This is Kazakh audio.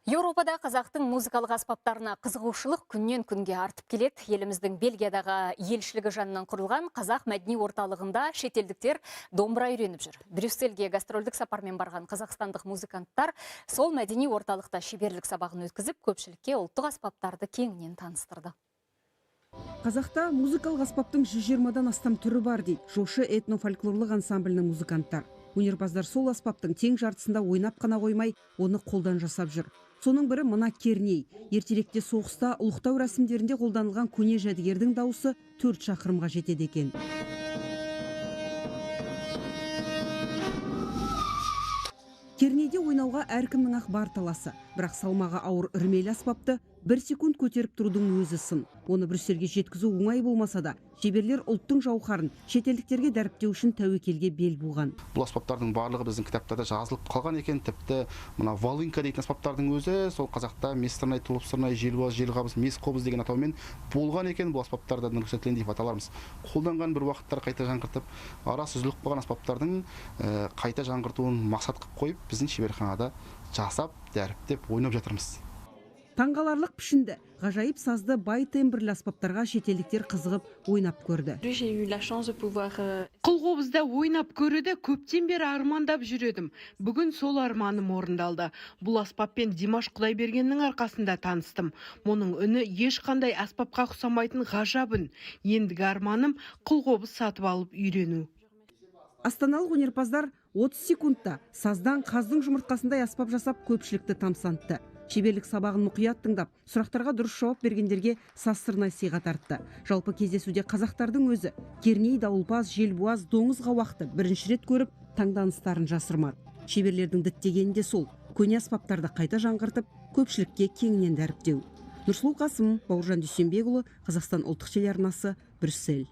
Еуропада қазақтың музыкалық аспаптарына қызығушылық күннен күнге артып келеді. Еліміздің Бельгиядағы елшілігі жанынан құрылған қазақ мәдени орталығында шетелдіктер домбыра үйреніп жүр. Брюссельге гастрольдік сапармен барған қазақстандық музыканттар сол мәдени орталықта шеберлік сабағын өткізіп, көпшілікке ұлттық аспаптарды кеңінен таныстырды. Қазақта музыкалық аспаптың 120-дан астам түрі бар дейді жошы этно-фольклорлық ансамблінің музыканттар. Өнерпаздар сол аспаптың тең жартысында ойнап қана қоймай, оны қолдан жасап жүр. Соның бірі мына керней. Ертеректе соғыста ұлықтау рәсімдерінде қолданылған көне жәдігердің дауысы 4 шақырымға жетеді екен. Кернейде ойнауға әркімнің ақ бар таласы, бірақ салмағы ауыр үрмелі аспапты 1 секунд көтеріп тұрудың өзі сын. Оны Брюссельге жеткізу оңай болмаса да, шеберлер ұлттың жауһарын шетелдіктерге дәріптеу үшін тәуекелге бел буған. Бұл аспаптардың барлығы біздің кітаптарда жазылып қалған екен. Тіпті мына волынка дейтін аспаптардың өзі сол қазақта местрнай, тұлыпсырнай, желбаз, желғабыз, мес қобыз деген атаумен болған екен. Бұл аспаптарды нұрсәтлен деп аталармыз. Қолданған бір уақыттар қайта жаңғыртып, арасы үзіліп қалған аспаптардың қайта жаңғыртуын мақсат қылып қойып, біздің шеберханада жасап, дәріптеп, ойнап жатырмыз. Таңғаларлық пішінді, ғажайып сазды бай тембрлі аспаптарға шетелдіктер қызығып ойнап көрді. Қылқобызда ойнап көреді, көптен бері армандап жүредім. Бүгін сол арманым орындалды. Бұл аспаппен Димаш Құдайбергеннің арқасында таныстым. Мұның үні ешқандай аспапқа ұқсамайтын ғажап үн. Ендігі арманым қылқобыз сатып алып үйрену. Астаналық өнерпаздар 30 секундта саздан қаздың жұмыртқасындай аспап жасап көпшілікті тамсантты. Шеберлік сабағын мұқият тыңдап, сұрақтарға дұрыс жауап бергендерге састырнай сыйға тартты. Жалпы кездесуде қазақтардың өзі керней, дауылпаз, желбуаз, доңыз қауақты бірінші рет көріп, таңданыстарын жасырмады. Шеберлердің діттегені де сол, көне аспаптарды қайта жаңғыртып, көпшілікке кеңінен дәріптеу. Нұрсұлу Қасым, Бауыржан Дүйсенбекұлы, Қазақстан ұлттық телеарнасы, Брюссель.